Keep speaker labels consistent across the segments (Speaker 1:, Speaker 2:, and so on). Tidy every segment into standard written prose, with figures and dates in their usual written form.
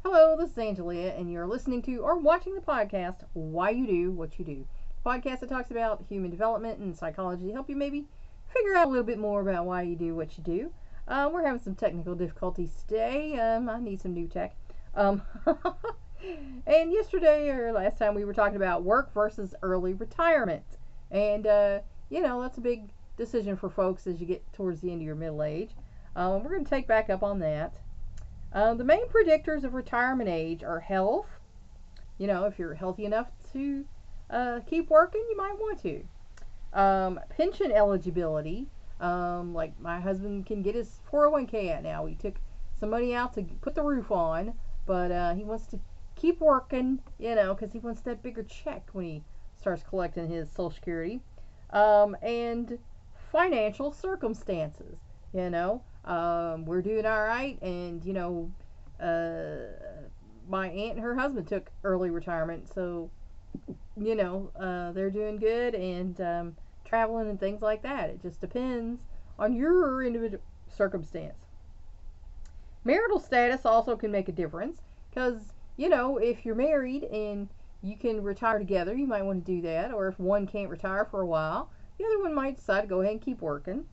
Speaker 1: Hello, this is Angelia, and you're listening to or watching the podcast Why You Do What You Do. The podcast that talks about human development and psychology to help you maybe figure out a little bit more about why you do what you do. We're having some technical difficulties today. I need some new tech. Um, and yesterday or last time we were talking about work versus early retirement. And, that's a big decision for folks as you get towards the end of your middle age. We're going to take back up on that. The main predictors of retirement age are health. If you're healthy enough to keep working, you might want to. Pension eligibility. Like my husband can get his 401k out now. He took some money out to put the roof on, but he wants to keep working, because he wants that bigger check when he starts collecting his Social Security. And financial circumstances. We're doing all right, and my aunt and her husband took early retirement, so they're doing good, and traveling and things like that. It just depends on your individual circumstance. Marital status also can make a difference, because if you're married and you can retire together, you might want to do that, or if one can't retire for a while, the other one might decide to go ahead and keep working.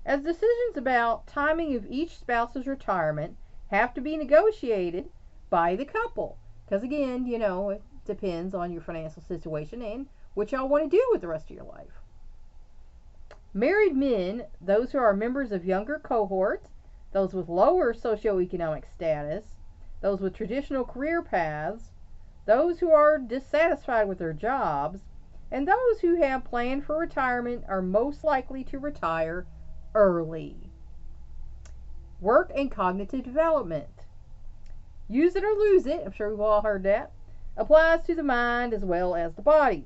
Speaker 1: As decisions about timing of each spouse's retirement have to be negotiated by the couple. Because again, it depends on your financial situation and what y'all want to do with the rest of your life. Married men, those who are members of younger cohorts, those with lower socioeconomic status, those with traditional career paths, those who are dissatisfied with their jobs, and those who have planned for retirement are most likely to retire early. Work and cognitive development. Use it or lose it, I'm sure we've all heard that, applies to the mind as well as the body.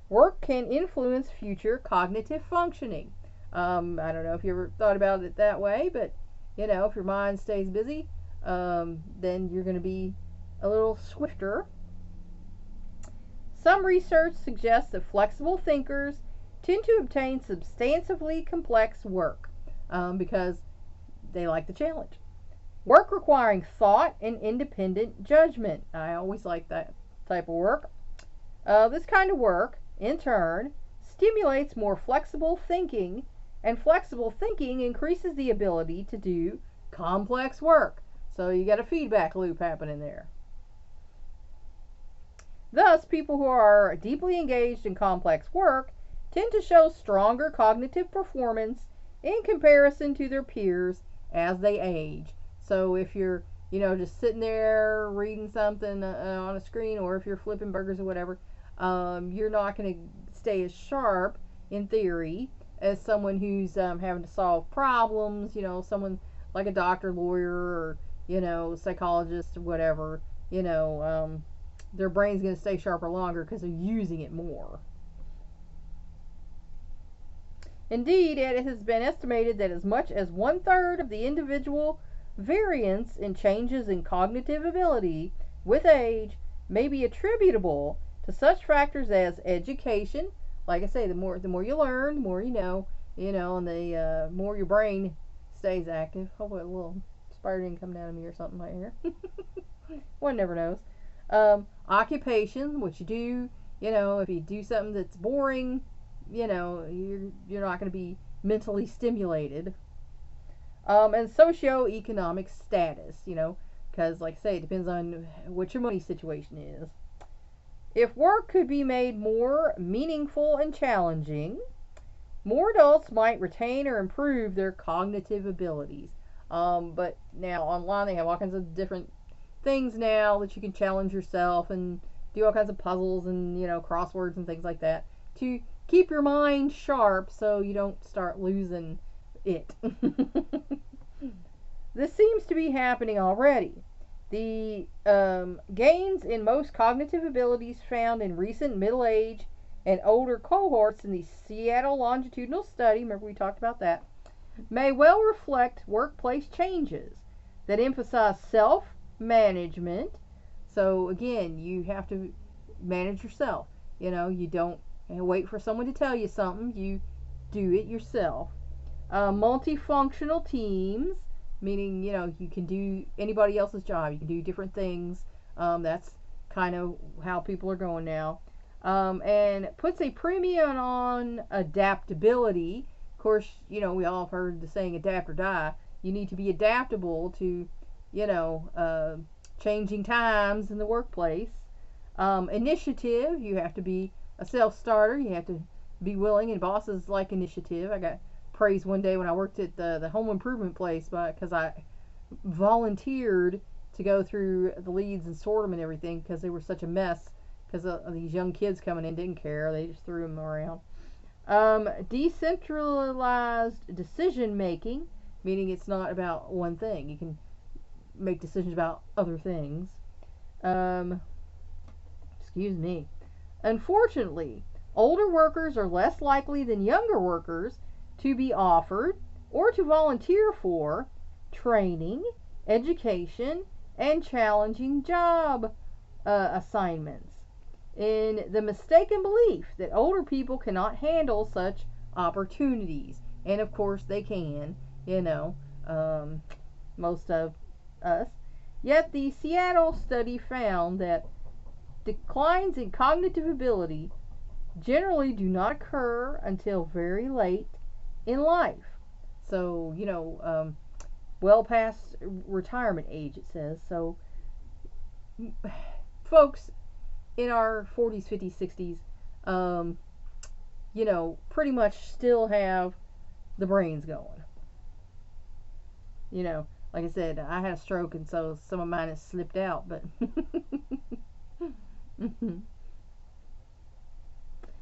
Speaker 1: Work can influence future cognitive functioning. I don't know if you ever thought about it that way, but if your mind stays busy, then you're going to be a little swifter. Some research suggests that flexible thinkers tend to obtain substantively complex work because they like the challenge. Work requiring thought and independent judgment. I always like that type of work. This kind of work, in turn, stimulates more flexible thinking, and flexible thinking increases the ability to do complex work. So you got a feedback loop happening there. Thus, people who are deeply engaged in complex work tend to show stronger cognitive performance in comparison to their peers as they age. So if you're, just sitting there reading something on a screen, or if you're flipping burgers or whatever, you're not going to stay as sharp in theory as someone who's having to solve problems, someone like a doctor, lawyer, or, psychologist or whatever, their brain's going to stay sharper longer because they're using it more. Indeed, it has been estimated that as much as 1/3 of the individual variance in changes in cognitive ability with age may be attributable to such factors as education. Like I say, the more you learn, the more you know, and the more your brain stays active. Hopefully a little spider didn't come down on me or something right here. One never knows. Occupation, what you do, if you do something that's boring, you're not going to be mentally stimulated. And socioeconomic status, because like I say, it depends on what your money situation is. If work could be made more meaningful and challenging, more adults might retain or improve their cognitive abilities. But now online they have all kinds of different things now that you can challenge yourself and do all kinds of puzzles and crosswords and things like that to keep your mind sharp so you don't start losing it. This seems to be happening already. The gains in most cognitive abilities found in recent middle age and older cohorts in the Seattle longitudinal study, remember we talked about that, may well reflect workplace changes that emphasize self-management. So again, you have to manage yourself. You don't wait for someone to tell you something. You do it yourself. Multifunctional teams, meaning, you can do anybody else's job. You can do different things. That's kind of how people are going now. And puts a premium on adaptability. Of course, we all have heard the saying adapt or die. You need to be adaptable to, changing times in the workplace. Initiative, you have to be a self-starter. You have to be willing, and bosses like initiative. I got praised one day when I worked at the home improvement place because I volunteered to go through the leads and sort them and everything because they were such a mess because of these young kids coming in didn't care. They just threw them around. Decentralized decision making, meaning it's not about one thing. You can make decisions about other things. Excuse me. Unfortunately, older workers are less likely than younger workers to be offered or to volunteer for training, education, and challenging job assignments, in the mistaken belief that older people cannot handle such opportunities. And of course they can, most of us. Yet the Seattle study found that declines in cognitive ability generally do not occur until very late in life. So, well past retirement age, it says. So, folks in our 40s, 50s, 60s, pretty much still have the brains going. Like I said, I had a stroke, and so some of mine has slipped out, but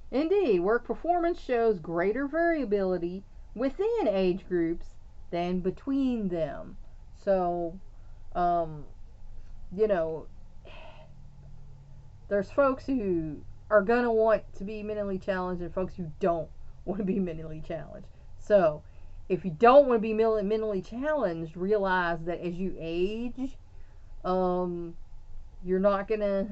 Speaker 1: indeed, work performance shows greater variability within age groups than between them. So, there's folks who are going to want to be mentally challenged and folks who don't want to be mentally challenged. So, if you don't want to be mentally challenged, realize that as you age, you're not going to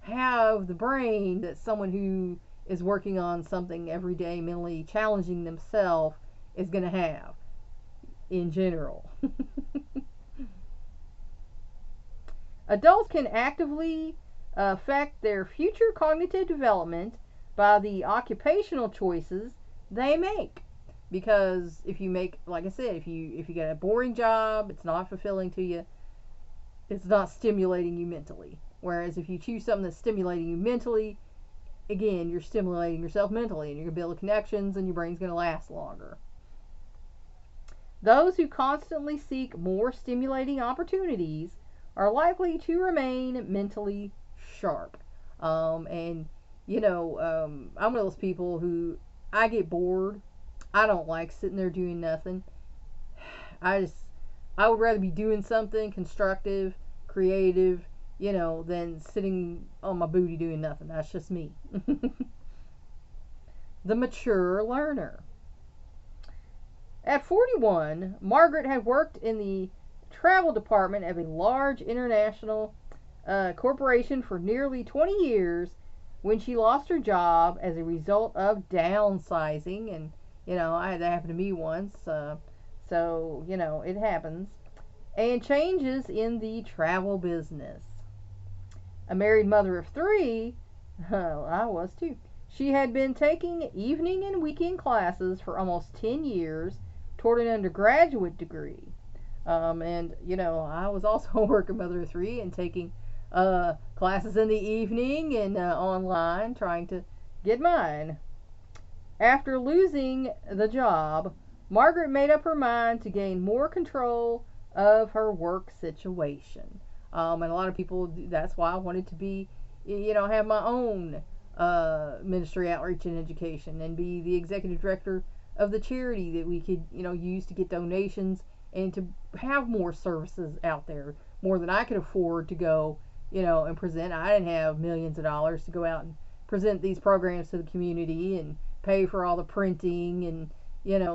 Speaker 1: have the brain that someone who is working on something every day, mentally challenging themselves, is going to have in general. Adults can actively affect their future cognitive development by the occupational choices they make. Because if you make, like I said, if you get a boring job, it's not fulfilling to you, it's not stimulating you mentally. Whereas if you choose something that's stimulating you mentally, again, you're stimulating yourself mentally, and you're going to build connections, and your brain's going to last longer. Those who constantly seek more stimulating opportunities are likely to remain mentally sharp. I'm one of those people who, I get bored. I don't like sitting there doing nothing. I would rather be doing something constructive, creative, than sitting on my booty doing nothing. That's just me. The mature learner. At 41, Margaret had worked in the travel department of a large international corporation for nearly 20 years when she lost her job as a result of downsizing. And I had that happen to me once, so it happens. And changes in the travel business. A married mother of 3, I was too. She had been taking evening and weekend classes for almost 10 years toward an undergraduate degree. And I was also a working mother of 3 and taking classes in the evening and online, trying to get mine. After losing the job, Margaret made up her mind to gain more control of her work situation. And a lot of people, that's why I wanted to be, have my own ministry, outreach, and education, and be the executive director of the charity that we could, use to get donations and to have more services out there, more than I could afford to go, and present. I didn't have millions of dollars to go out and present these programs to the community and pay for all the printing and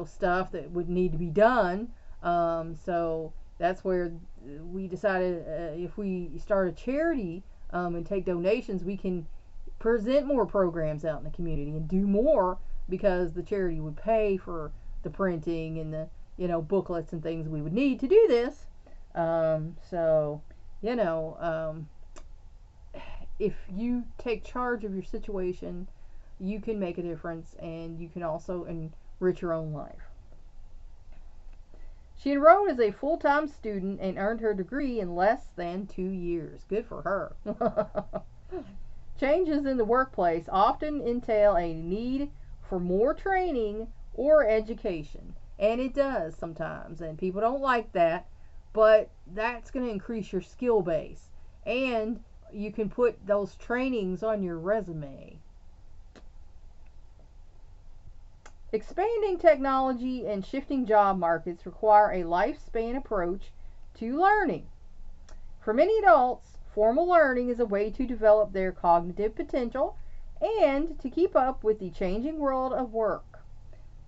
Speaker 1: stuff that would need to be done. So that's where we decided if we start a charity and take donations, we can present more programs out in the community and do more, because the charity would pay for the printing and the booklets and things we would need to do this. So, you know, if you take charge of your situation, you can make a difference, and you can also enrich your own life. She enrolled as a full-time student and earned her degree in less than 2 years. Good for her. Changes in the workplace often entail a need for more training or education. And it does sometimes. And people don't like that. But that's going to increase your skill base. And you can put those trainings on your resume. Expanding technology and shifting job markets require a lifespan approach to learning. For many adults, formal learning is a way to develop their cognitive potential and to keep up with the changing world of work.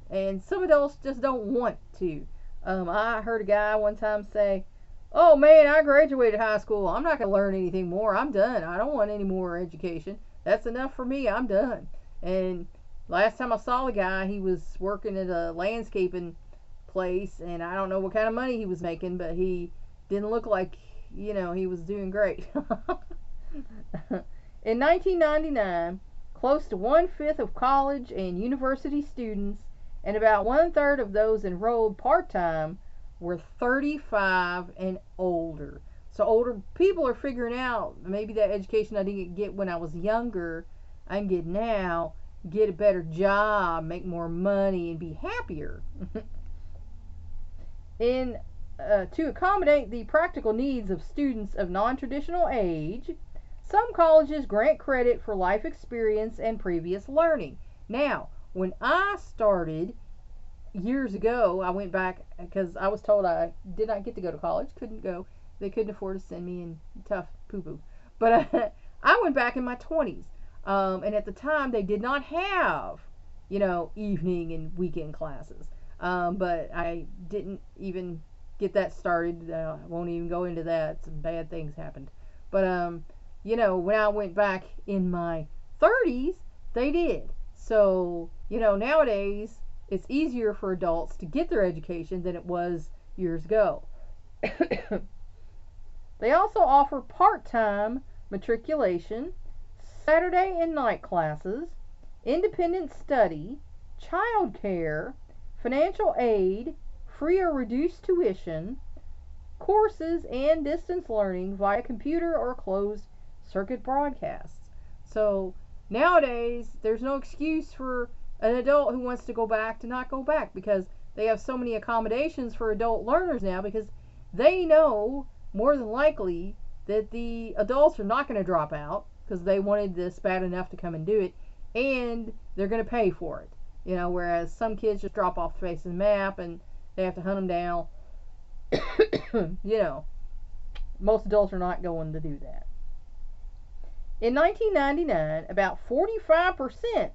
Speaker 1: And some adults just don't want to. I heard a guy one time say, "Oh man, I graduated high school. I'm not going to learn anything more. I'm done. I don't want any more education. That's enough for me. I'm done." And last time I saw the guy, he was working at a landscaping place, and I don't know what kind of money he was making, but he didn't look like, he was doing great. In 1999, close to 1/5 of college and university students, and about 1/3 of those enrolled part-time, were 35 and older. So older people are figuring out, maybe that education I didn't get when I was younger, I can get now, get a better job, make more money, and be happier. To accommodate the practical needs of students of non-traditional age, some colleges grant credit for life experience and previous learning. Now, when I started years ago, I went back because I was told I did not get to go to college, couldn't go. They couldn't afford to send me in tough poo-poo. But I went back in my 20s. And at the time, they did not have, evening and weekend classes. But I didn't even get that started. I won't even go into that. Some bad things happened. But, when I went back in my 30s, they did. So, nowadays, it's easier for adults to get their education than it was years ago. They also offer part-time matriculation, Saturday and night classes, independent study, child care, financial aid, free or reduced tuition, courses, and distance learning via computer or closed circuit broadcasts. So nowadays, there's no excuse for an adult who wants to go back to not go back, because they have so many accommodations for adult learners now, because they know more than likely that the adults are not going to drop out because they wanted this bad enough to come and do it, and they're going to pay for it. Whereas some kids just drop off the face of the map and they have to hunt them down. Most adults are not going to do that. In 1999, about 45%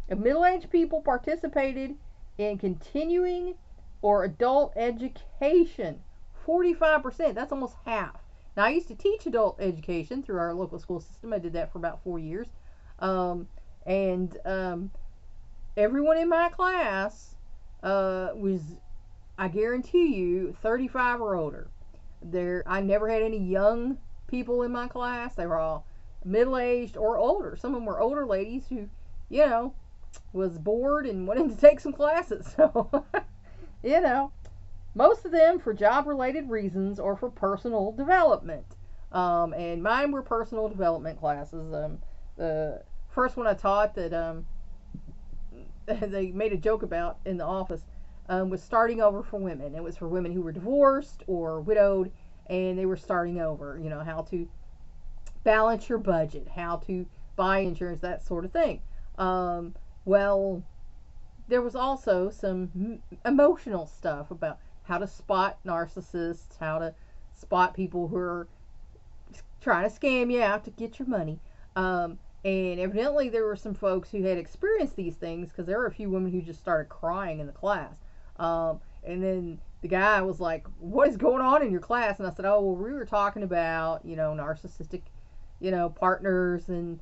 Speaker 1: of middle-aged people participated in continuing or adult education. 45%, that's almost half. Now, I used to teach adult education through our local school system. I did that for about 4 years. Everyone in my class was, I guarantee you, 35 or older. I never had any young people in my class. They were all middle-aged or older. Some of them were older ladies who, was bored and wanted to take some classes. So, most of them for job-related reasons or for personal development. And mine were personal development classes. The first one I taught that they made a joke about in the office was starting over for women. It was for women who were divorced or widowed, and they were starting over. How to balance your budget, how to buy insurance, that sort of thing. Well, there was also some emotional stuff about how to spot narcissists, how to spot people who are trying to scam you out to get your money. And evidently there were some folks who had experienced these things, because there were a few women who just started crying in the class. And then the guy was like, "What is going on in your class?" And I said, "Oh, well, we were talking about, narcissistic, partners and,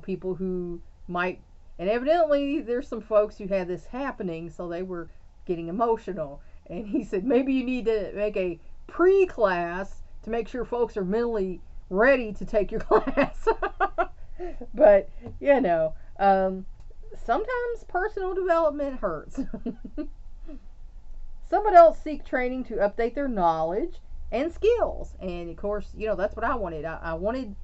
Speaker 1: people who might," and evidently there's some folks who had this happening, so they were getting emotional. And he said, maybe you need to make a pre-class to make sure folks are mentally ready to take your class. But, you know, sometimes personal development hurts. Some adults seek training to update their knowledge and skills. And of course, you know, that's what I wanted. I wanted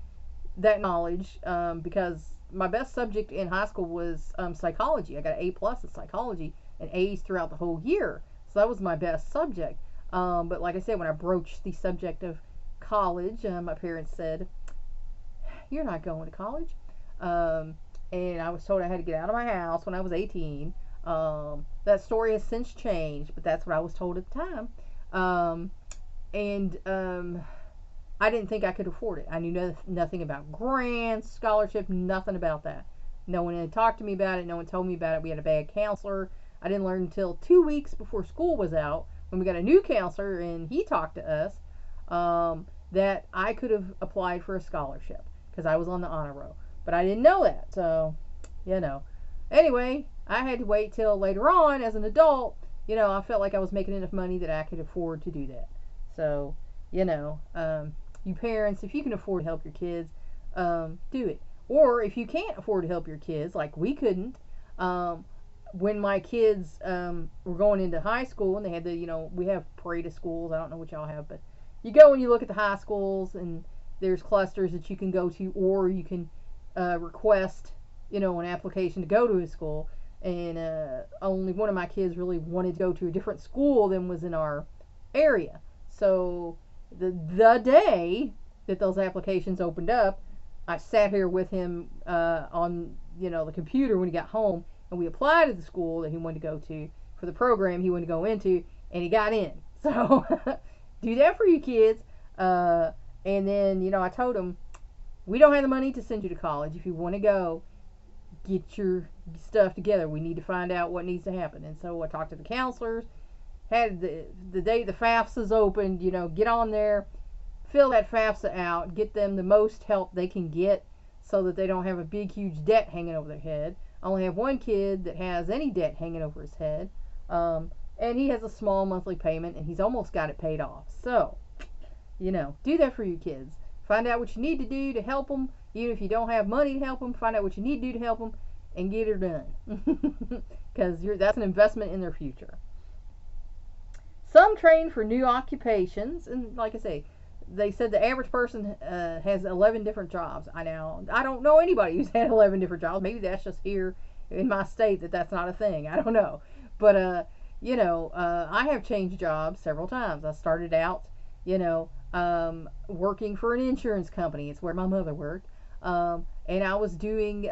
Speaker 1: that knowledge because my best subject in high school was psychology. I got an A+ in psychology and A's throughout the whole year. So that was my best subject. But like I said, when I broached the subject of college, my parents said, "You're not going to college." And I was told I had to get out of my house when I was 18. That story has since changed, but that's what I was told at the time. And I didn't think I could afford it. I knew nothing about grants, scholarship, nothing about that. No one had talked to me about it. No one told me about it. We had a bad counselor. I didn't learn until 2 weeks before school was out when we got a new counselor, and he talked to us that I could have applied for a scholarship because I was on the honor roll. But I didn't know that, so, you know. Anyway, I had to wait till later on as an adult. You know, I felt like I was making enough money that I could afford to do that. So, you know, you parents, if you can afford to help your kids, do it. Or if you can't afford to help your kids, like we couldn't, when my kids were going into high school and they had the, you know, we have parade of schools. I don't know what y'all have, but you go and you look at the high schools and there's clusters that you can go to, or you can request, you know, an application to go to a school. And only one of my kids really wanted to go to a different school than was in our area. So the day that those applications opened up, I sat here with him on, you know, the computer when he got home, and we applied to the school that he wanted to go to for the program he wanted to go into, and he got in. So do that for you kids. And then, you know, I told him, we don't have the money to send you to college. If you want to go, get your stuff together. We need to find out what needs to happen. And so I talked to the counselors, had the day the FAFSA's opened, you know, get on there, fill that FAFSA out, get them the most help they can get so that they don't have a big, huge debt hanging over their head. I only have one kid that has any debt hanging over his head, and he has a small monthly payment, and he's almost got it paid off. So, you know, do that for your kids. Find out what you need to do to help them. Even if you don't have money to help them, find out what you need to do to help them and get it done. Because that's an investment in their future. Some train for new occupations, and like I say, they said the average person has 11 different jobs. I don't know anybody who's had 11 different jobs. Maybe that's just here in my state that's not a thing. I don't know. But, you know, I have changed jobs several times. I started out, you know, working for an insurance company. It's where my mother worked. And I was doing,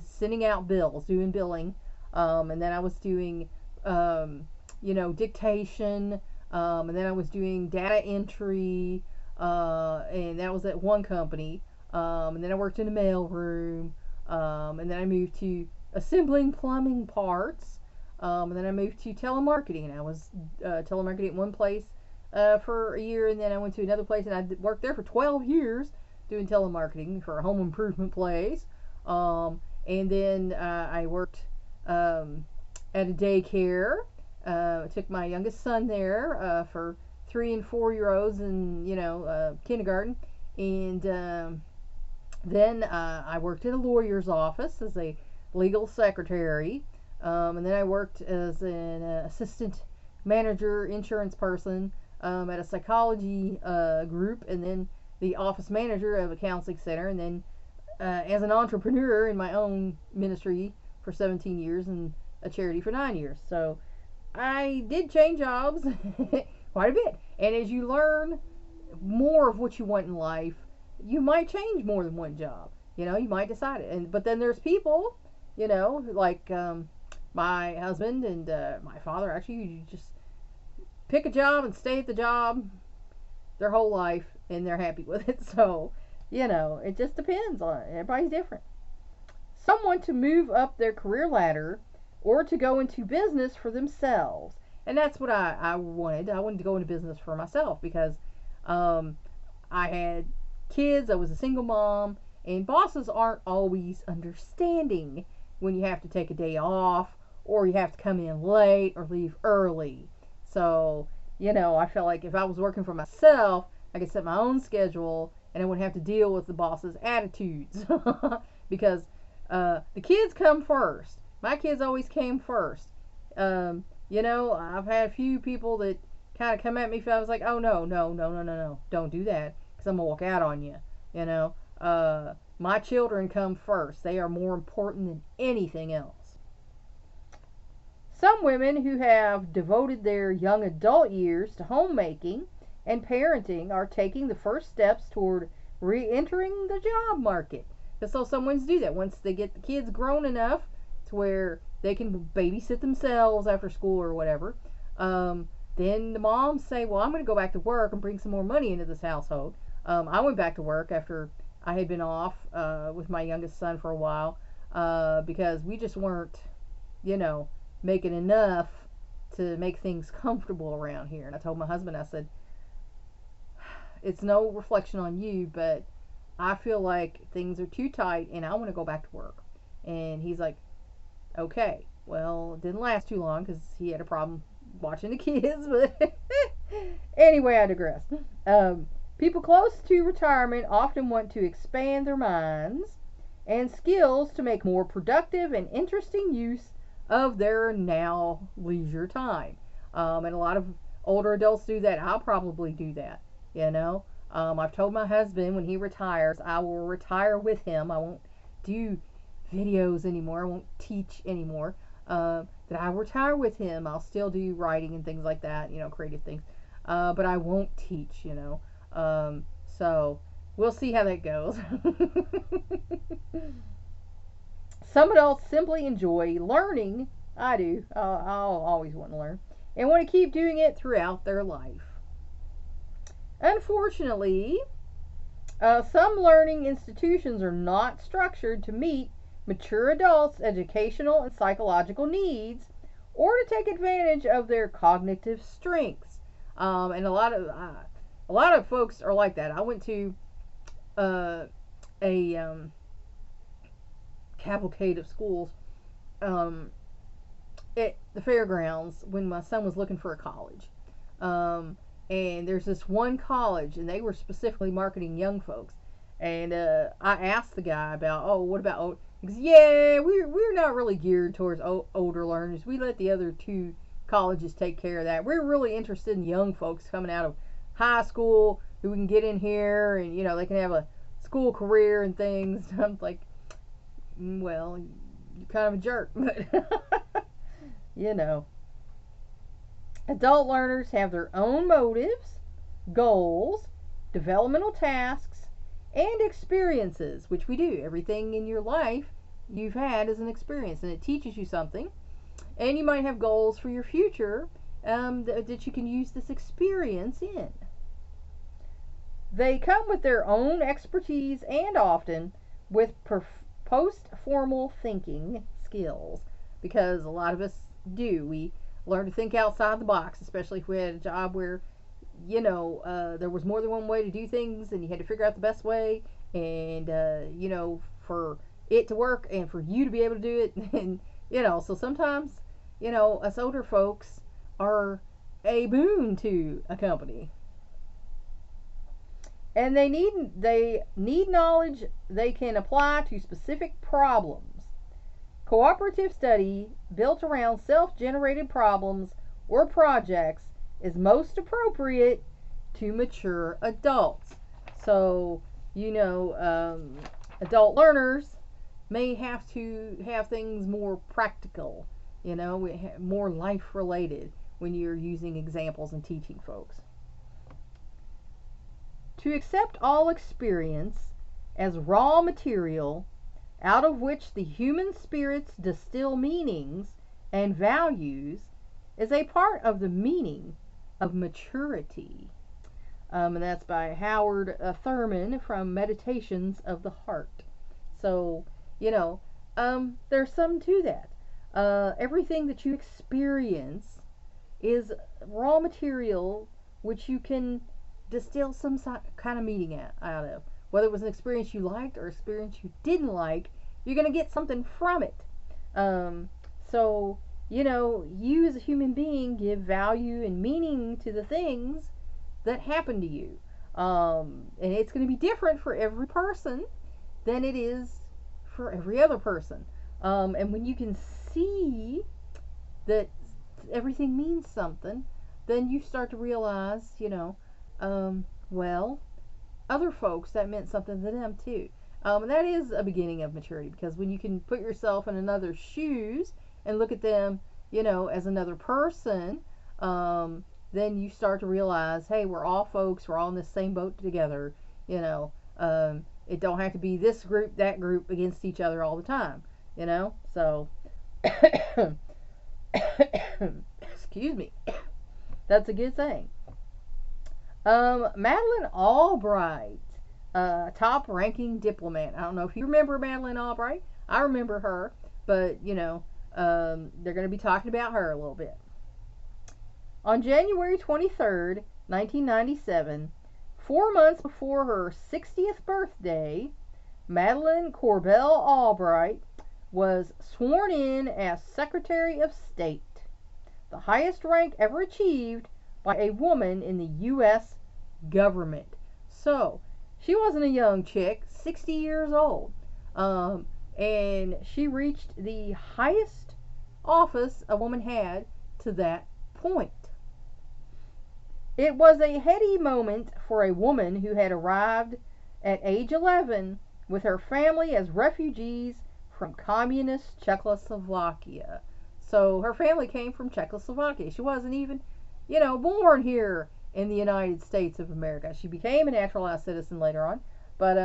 Speaker 1: sending out bills, doing billing. And then I was doing, you know, dictation. And then I was doing data entry, and that was at one company. And then I worked in a mail room, and then I moved to assembling plumbing parts, and then I moved to telemarketing, and I was telemarketing at one place for a year, and then I went to another place, and I worked there for 12 years doing telemarketing for a home improvement place. And then I worked at a daycare. I took my youngest son there for 3 and 4 year olds and, you know, kindergarten. And then I worked at a lawyer's office as a legal secretary. And then I worked as an assistant manager, insurance person at a psychology group. And then the office manager of a counseling center. And then as an entrepreneur in my own ministry for 17 years and a charity for 9 years. So I did change jobs quite a bit. And as you learn more of what you want in life, you might change more than one job. You know, you might decide it. But then there's people, you know, like my husband and my father, actually, you just pick a job and stay at the job their whole life, and they're happy with it. So, you know, it just depends on it. Everybody's different. Some want to move up their career ladder or to go into business for themselves. And that's what I wanted. I wanted to go into business for myself because I had kids. I was a single mom. And bosses aren't always understanding when you have to take a day off or you have to come in late or leave early. So, I felt like if I was working for myself, I could set my own schedule and I wouldn't have to deal with the boss's attitudes. Because the kids come first. My kids always came first. I've had a few people that kind of come at me. I was like, oh, no, no, no, no, no, no. Don't do that because I'm going to walk out on you. My children come first. They are more important than anything else. Some women who have devoted their young adult years to homemaking and parenting are taking the first steps toward re-entering the job market. And so some women do that once they get the kids grown enough to where they can babysit themselves after school or whatever. Then the moms say, well, I'm going to go back to work and bring some more money into this household. I went back to work after I had been off with my youngest son for a while because we just weren't, making enough to make things comfortable around here. And I told my husband, I said, it's no reflection on you, but I feel like things are too tight and I want to go back to work. And he's like, okay. Well, it didn't last too long because he had a problem watching the kids. But anyway, I digress. People close to retirement often want to expand their minds and skills to make more productive and interesting use of their now leisure time. And a lot of older adults do that. I'll probably do that, I've told my husband when he retires, I will retire with him. I won't do videos anymore. I won't teach anymore. That I retire with him. I'll still do writing and things like that, creative things. But I won't teach, So we'll see how that goes. Some adults simply enjoy learning. I do. I'll always want to learn. And want to keep doing it throughout their life. Unfortunately, some learning institutions are not structured to meet mature adults' educational and psychological needs or to take advantage of their cognitive strengths. And a lot of folks are like that. I went to a cavalcade of schools at the fairgrounds when my son was looking for a college. And there's this one college, and they were specifically marketing young folks. And I asked the guy about, what about old? He goes, yeah, we're not really geared towards older learners. We let the other two colleges take care of that. We're really interested in young folks coming out of high school who can get in here and, they can have a school career and things. I'm like, well, you're kind of a jerk, but, Adult learners have their own motives, goals, developmental tasks, and experiences, which we do. Everything in your life you've had is an experience, and it teaches you something. And you might have goals for your future that you can use this experience in. They come with their own expertise and often with post-formal thinking skills, because a lot of us do. We learn to think outside the box, especially if we had a job where, there was more than one way to do things and you had to figure out the best way and, for it to work and for you to be able to do it. And, so sometimes, us older folks are a boon to a company. And they need knowledge they can apply to specific problems. Cooperative study built around self-generated problems or projects is most appropriate to mature adults. So, adult learners may have to have things more practical, more life-related when you're using examples and teaching folks. To accept all experience as raw material out of which the human spirits distill meanings and values is a part of the meaning of maturity. And that's by Howard Thurman from Meditations of the Heart. So, there's some to that. Everything that you experience is raw material which you can distill some kind of meaning out of. Whether it was an experience you liked or experience you didn't like, you're going to get something from it. So, you as a human being give value and meaning to the things that happen to you. And it's going to be different for every person than it is for every other person. And when you can see that everything means something, then you start to realize, well, other folks, that meant something to them too. And that is a beginning of maturity, because when you can put yourself in another's shoes and look at them, as another person, then you start to realize, hey, we're all folks, we're all in the same boat together. It don't have to be this group, that group against each other all the time. So excuse me, that's a good thing. Madeleine Albright, top-ranking diplomat. I don't know if you remember Madeleine Albright. I remember her, but they're going to be talking about her a little bit. On January 23rd, 1997, 4 months before her 60th birthday, Madeleine Corbell Albright was sworn in as Secretary of State, the highest rank ever achieved by a woman in the U.S. government. So, she wasn't a young chick, 60 years old. And she reached the highest office a woman had to that point. It was a heady moment for a woman who had arrived at age 11 with her family as refugees from communist Czechoslovakia. So her family came from Czechoslovakia. She wasn't even, born here in the United States of America. She became a naturalized citizen later on. But,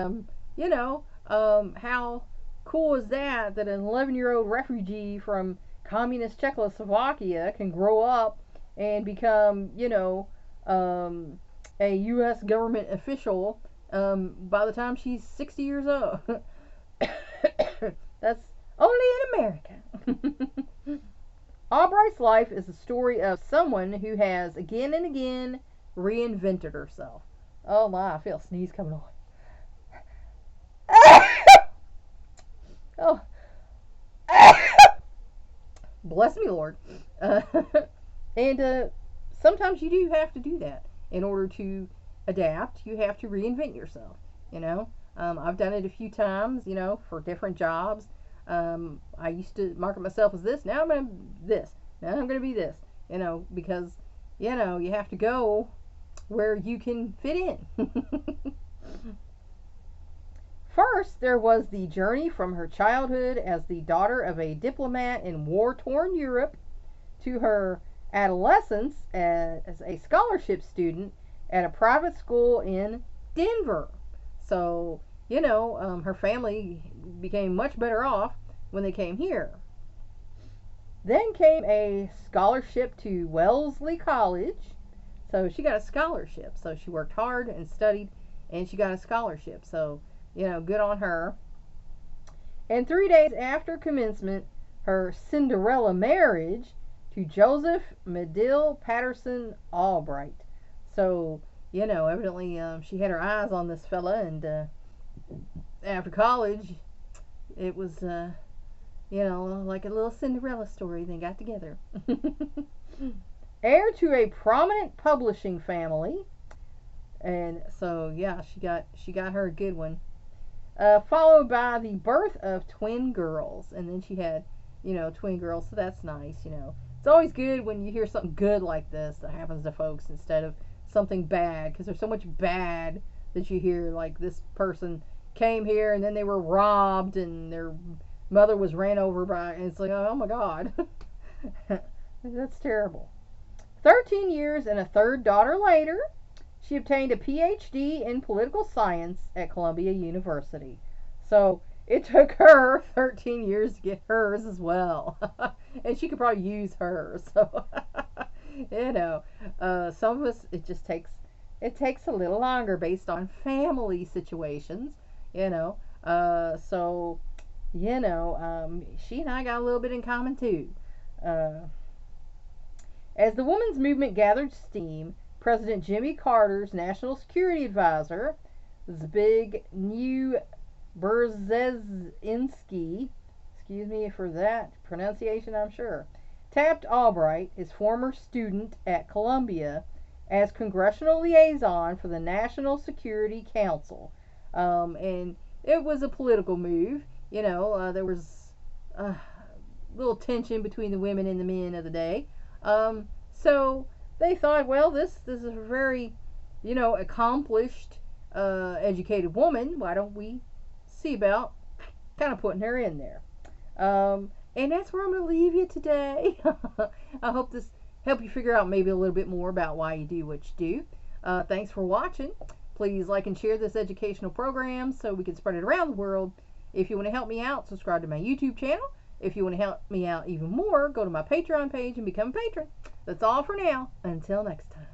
Speaker 1: how cool is that an 11-year-old refugee from communist Czechoslovakia can grow up and become, a U.S. government official by the time she's 60 years old. That's only in America. Albright's life is the story of someone who has again and again reinvented herself. Oh my, I feel a sneeze coming on. Oh. Bless me, Lord. And sometimes you do have to do that in order to adapt. You have to reinvent yourself. I've done it a few times. For different jobs. I used to market myself as this. Now I'm gonna this. Now I'm gonna be this. Because you have to go where you can fit in. First, there was the journey from her childhood as the daughter of a diplomat in war-torn Europe to her adolescence as a scholarship student at a private school in Denver. So, her family became much better off when they came here. Then came a scholarship to Wellesley College. So she got a scholarship. So she worked hard and studied, and she got a scholarship. So, good on her. And 3 days after commencement, her Cinderella marriage to Joseph Medill Patterson Albright. So, evidently she had her eyes on this fella, and after college, it was, like a little Cinderella story. They got together. Heir to a prominent publishing family, and so yeah, she got her a good one. Followed by the birth of twin girls, and then she had, twin girls. So that's nice. It's always good when you hear something good like this that happens to folks instead of something bad, because there's so much bad that you hear, like this person came here and then they were robbed and their mother was ran over by, and it's like, oh my God. That's terrible. 13 years and a third daughter later, she obtained a PhD in political science at Columbia University. So it took her 13 years to get hers as well. And she could probably use hers. So, some of us, it takes a little longer based on family situations, so, she and I got a little bit in common too. As the women's movement gathered steam, President Jimmy Carter's National Security Advisor, Zbigniew Brzezinski, excuse me for that pronunciation, I'm sure, tapped Albright, his former student at Columbia, as congressional liaison for the National Security Council. And it was a political move. There was a little tension between the women and the men of the day. So they thought, well, this is a very, accomplished, educated woman. Why don't we see about kind of putting her in there? And that's where I'm going to leave you today. I hope this helped you figure out maybe a little bit more about why you do what you do. Thanks for watching. Please like and share this educational program so we can spread it around the world. If you want to help me out, subscribe to my YouTube channel. If you want to help me out even more, go to my Patreon page and become a patron. That's all for now. Until next time.